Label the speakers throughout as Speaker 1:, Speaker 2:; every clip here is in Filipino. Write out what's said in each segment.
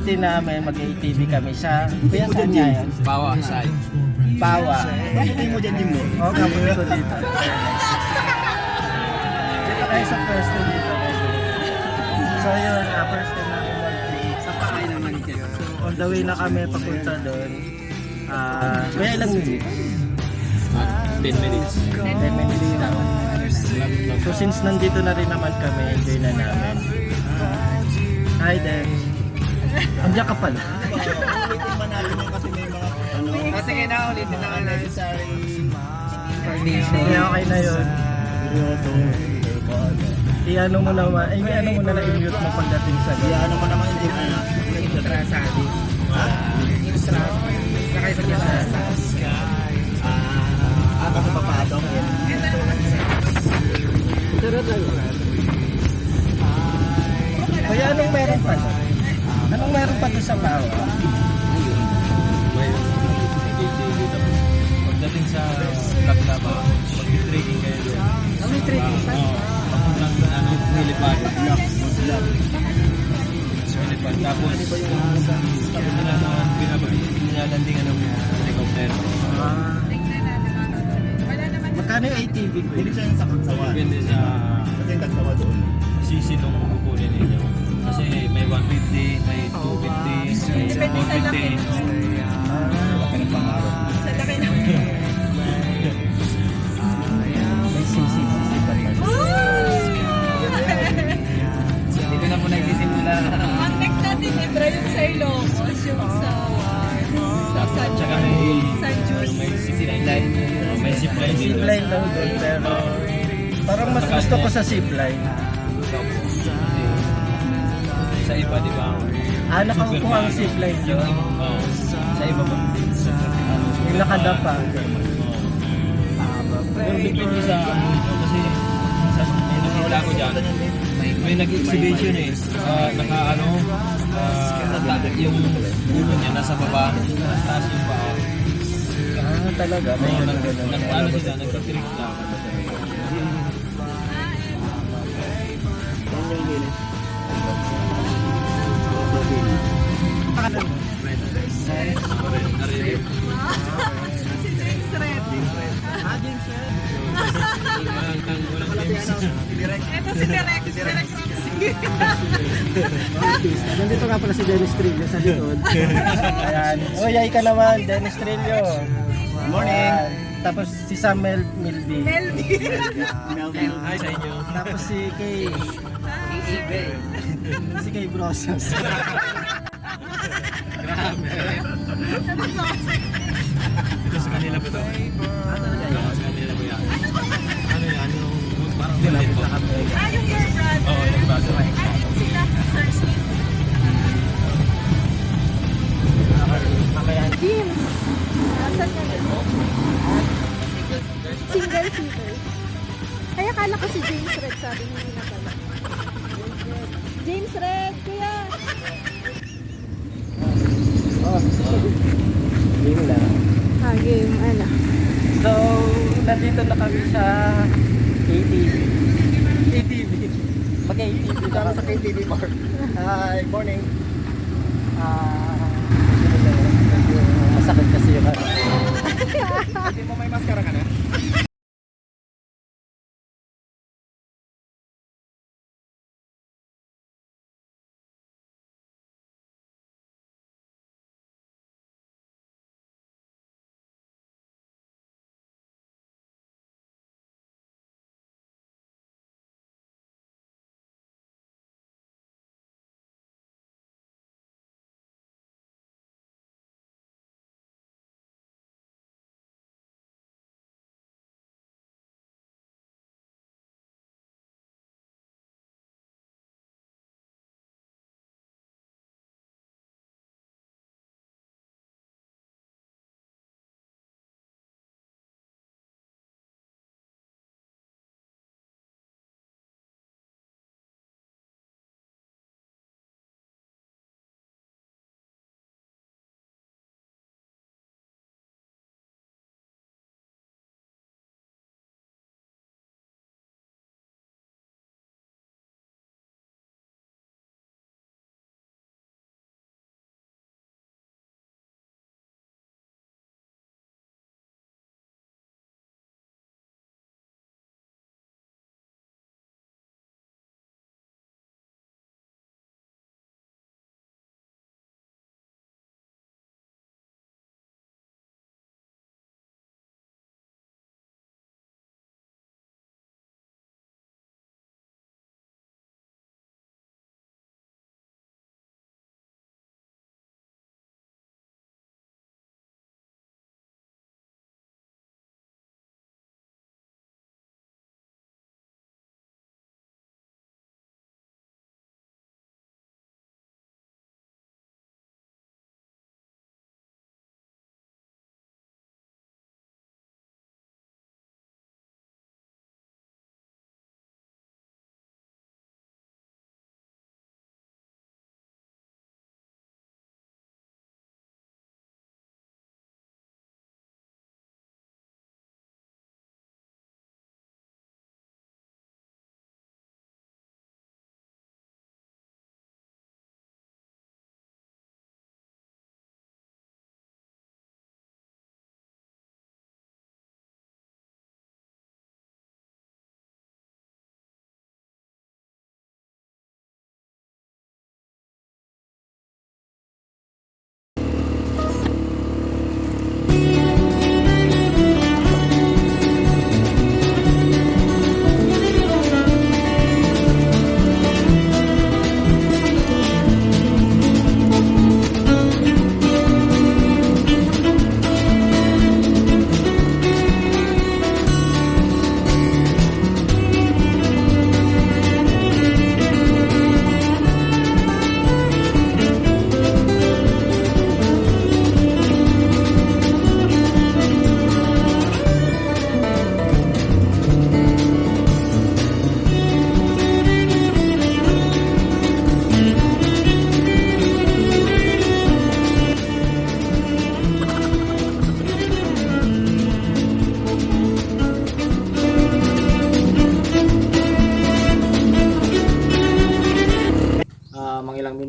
Speaker 1: birthday namin, mag-ATV kami sa... Kuya, saan niya yan?
Speaker 2: Bawa, side.
Speaker 1: Pawa.
Speaker 3: Bakit mo dyan, Jim, no?
Speaker 1: Oo, kapunta ko dito. Dito kayo sa pwesto dito. So yun, first time namin mag-play.
Speaker 2: Sa pakay naman kayo.
Speaker 1: So on the way na kami papunta doon. Kaya ilang minutes?
Speaker 2: 10 minutes.
Speaker 1: 10 minutes lang. So since nandito na rin naman kami, enjoy na namin. Hi Dex. Andiyan ka pala.
Speaker 3: Ulitin ba natin yun kasi may mga, ano,
Speaker 2: Kasi kaya na ulitin na
Speaker 3: unnecessary
Speaker 2: information.
Speaker 1: Hindi okay na yun.
Speaker 3: seryoso.
Speaker 1: I-ano mo naman, i-ano mo na lang i-mute mo pagdating sa
Speaker 3: Ano mo naman hindi mo na.
Speaker 2: Trasabi.
Speaker 3: Ha?
Speaker 2: Sakay sa trasabi.
Speaker 3: Kasi papasok.
Speaker 1: Kaya anong meron pa doon? Anong meron pa doon sa Pawa?
Speaker 2: May ATV tapos pagdating sa Laplaba, mag-trekking kayo doon.
Speaker 1: May trekking pa?
Speaker 2: Oo. Papuntang nilipad. Nilipad. Tapos papunta na naman binalandingan ng helicopter.
Speaker 1: Magkano yung ATV ko?
Speaker 3: Hindi siya yung sakot-sawa.
Speaker 2: Depende sa
Speaker 3: Kasi yung tagsawa doon.
Speaker 2: sisi nung kukunin ninyo. Kasi may 150, may 250, may 450.
Speaker 3: Laki ng pangarap.
Speaker 4: Sa laki ng...
Speaker 1: May sisi pa pa.
Speaker 2: Dito na po nagsisimula.
Speaker 4: Ang next natin, Ibra, yung sa Ilocos, yung sa... San
Speaker 2: Tsaka may
Speaker 4: San Jose.
Speaker 2: may zipline. May zipline dito.
Speaker 1: Zipline daw doon pero parang mas gusto ko sa zipline.
Speaker 2: Sa iba, di ba?
Speaker 1: Nakaupo ang zipline
Speaker 2: Yung
Speaker 1: doon.
Speaker 2: oh, sa iba ba?
Speaker 1: Yung nakadapa.
Speaker 2: Pero depende sa kasi sa may nakita ko dyan. May nag-exhibition eh. Yung ulo niya nasa baba, nasa taas yung paa.
Speaker 1: Talaga, may
Speaker 2: Oo,
Speaker 1: ganun.
Speaker 2: ano sila, nagka-trick lang.
Speaker 3: Yan yung linis.
Speaker 4: Si James Red.
Speaker 3: Wala si ano, si Direk.
Speaker 4: Ito si Direk. Direk Ramsey.
Speaker 1: Nandito nga pala si Dennis Trillo sa likod. Ayan. Yay ka naman, Dennis Trillo.
Speaker 3: Good morning.
Speaker 1: Ayan. Tapos si Samuel Milby.
Speaker 4: Meldy.
Speaker 3: Melvin.
Speaker 2: Hi sa inyo.
Speaker 1: Tapos si Kay. Si Kay Brosas.
Speaker 2: Ito sa kanila ba ito? Oo, sa kanila ba yan? Ano yan? Yung parang
Speaker 1: Malapit
Speaker 2: dito.
Speaker 1: na kami.
Speaker 4: Yung your brother.
Speaker 2: Oo, yung brother.
Speaker 4: Ayun sila. Sir Steve.
Speaker 1: Mamaya.
Speaker 4: James. Saan ka na? Single seater. Kaya kala ko si James Red, sabi niya na pala. James Red, kuya.
Speaker 1: Game lang.
Speaker 4: Game, ano?
Speaker 1: So, nandito na kami sa ATV. ATV. Mag-ATV.
Speaker 3: Tara sa KTV Park. Hi, morning.
Speaker 1: Masakit kasi yung
Speaker 3: Hindi mo may maskara ka na?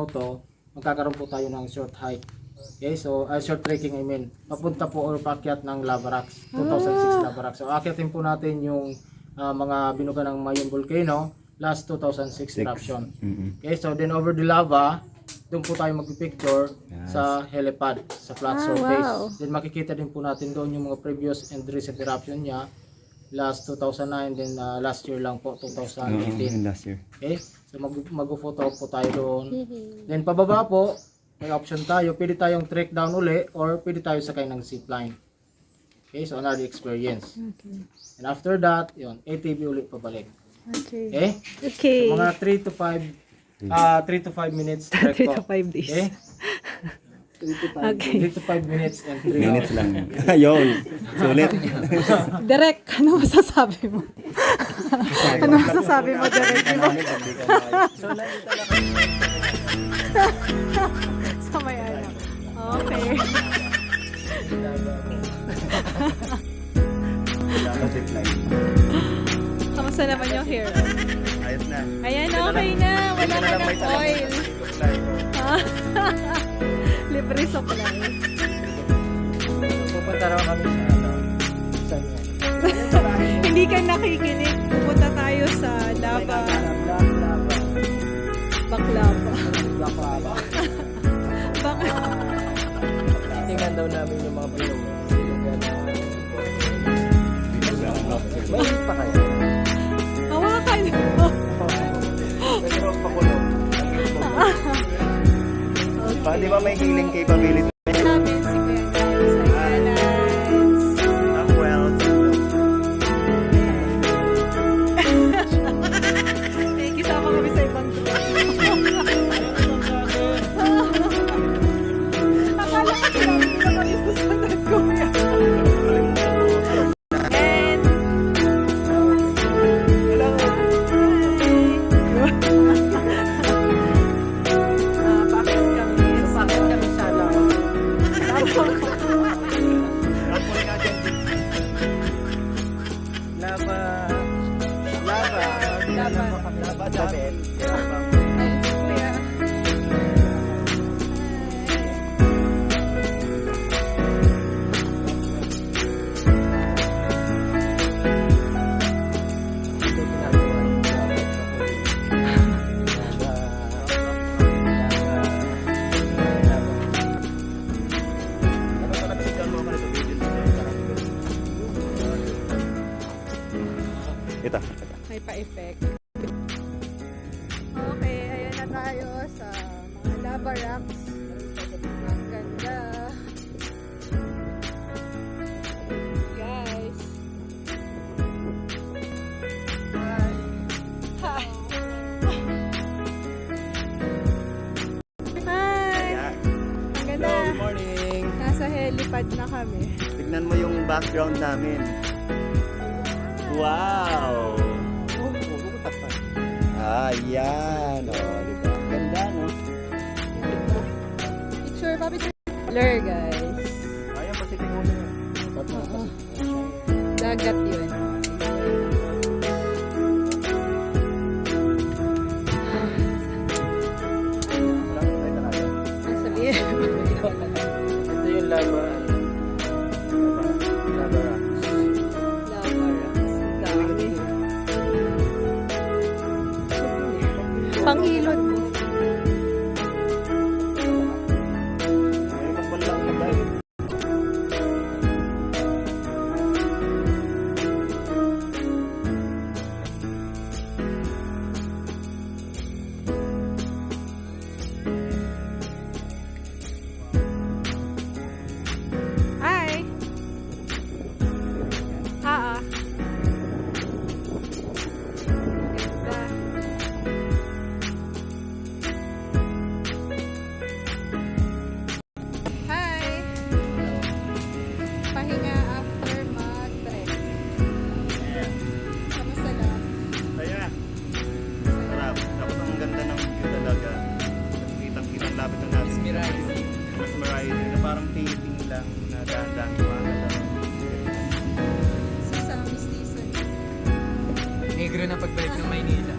Speaker 1: minuto, magkakaroon po tayo ng short hike. Okay, so short trekking I mean. Papunta po or paakyat ng Lava Rocks, 2006 Lava Rocks. So akyatin po natin yung mga binuga ng Mayon Volcano, last 2006 eruption. Okay, so then over the lava, doon po tayo magpipicture sa helipad, sa flat surface.
Speaker 4: wow.
Speaker 1: Then makikita din po natin doon yung mga previous and recent eruption niya, last 2009, then last year lang po, 2018.
Speaker 5: Last year.
Speaker 1: Okay, so mag-photo po tayo doon. Then pababa po, may option tayo, pwede tayong trek down uli or pwede tayo sakay ng zipline. Okay, so another experience.
Speaker 4: Okay.
Speaker 1: And after that, yun, ATV ulit pabalik.
Speaker 4: Okay.
Speaker 1: Okay?
Speaker 4: Okay.
Speaker 1: So, mga 3 to 5 minutes trek
Speaker 4: 3
Speaker 1: po.
Speaker 4: to 5 days.
Speaker 1: Okay?
Speaker 4: Okay.
Speaker 1: 3 to 5 minutes and 3
Speaker 5: Minutes
Speaker 1: hours.
Speaker 5: lang. Ayun. Sulit.
Speaker 4: Direk, ano masasabi mo? Ano masasabi mo, Direk? Di ba?
Speaker 1: So, nakita na
Speaker 4: Sa may ano. Okay. Kamusta naman yung hair?
Speaker 5: Ayos na.
Speaker 4: Ayan, okay na. Wala ka ng oil. Ha? Libre supply.
Speaker 1: pupunta raw kami sa ano. Sa
Speaker 4: Hindi ka nakikinig. Pupunta tayo sa lava. Baklava.
Speaker 1: Tingnan daw namin yung mga bilog. May pa kayo.
Speaker 4: Hawakan mo.
Speaker 1: Pero pakulong.
Speaker 5: Di ba may healing capability?
Speaker 4: Namin si Kuya Guys. Silence.
Speaker 5: I'm well.
Speaker 4: Kisama kami sa ibang group. Akala ko sinabi ko na kami susunod ko. And bakit kami?
Speaker 1: Bakit kami sa lang? Lava. Lava Dabel.
Speaker 4: Ayun si Kuya.
Speaker 5: Ito.
Speaker 4: May pa-effect. Okay, ayan na tayo sa mga lava rocks. Ang ganda. Guys. Hi. Hi. Hi. Ang ganda.
Speaker 5: Good morning.
Speaker 4: Nasa helipad na kami.
Speaker 5: Tignan mo yung background namin. Wow! Ayan. Oh, diba? Ganda, no?
Speaker 4: Picture, pa-picture. Blur, guys.
Speaker 5: Ayan, Pacific Ocean.
Speaker 4: Oo. Dagat yun. Ang sabihin.
Speaker 1: Ito yung lava. Lava rocks.
Speaker 4: Lava rocks. Dami. Panghilod mo.
Speaker 5: Ay, mas malaki na ba eh?
Speaker 4: Hi! Ganda. Hi! Pahinga after mag-trek. Kamusta lang?
Speaker 5: Saya. Sarap. Tapos ang ganda ng view talaga. Tapos kitang-kitang lapit na natin.
Speaker 1: Mesmerizing.
Speaker 5: Mesmerizing. Na parang painting lang na dahan-dahan kumaganda.
Speaker 4: Sa summer season.
Speaker 3: Negro na pagbalik ng Maynila.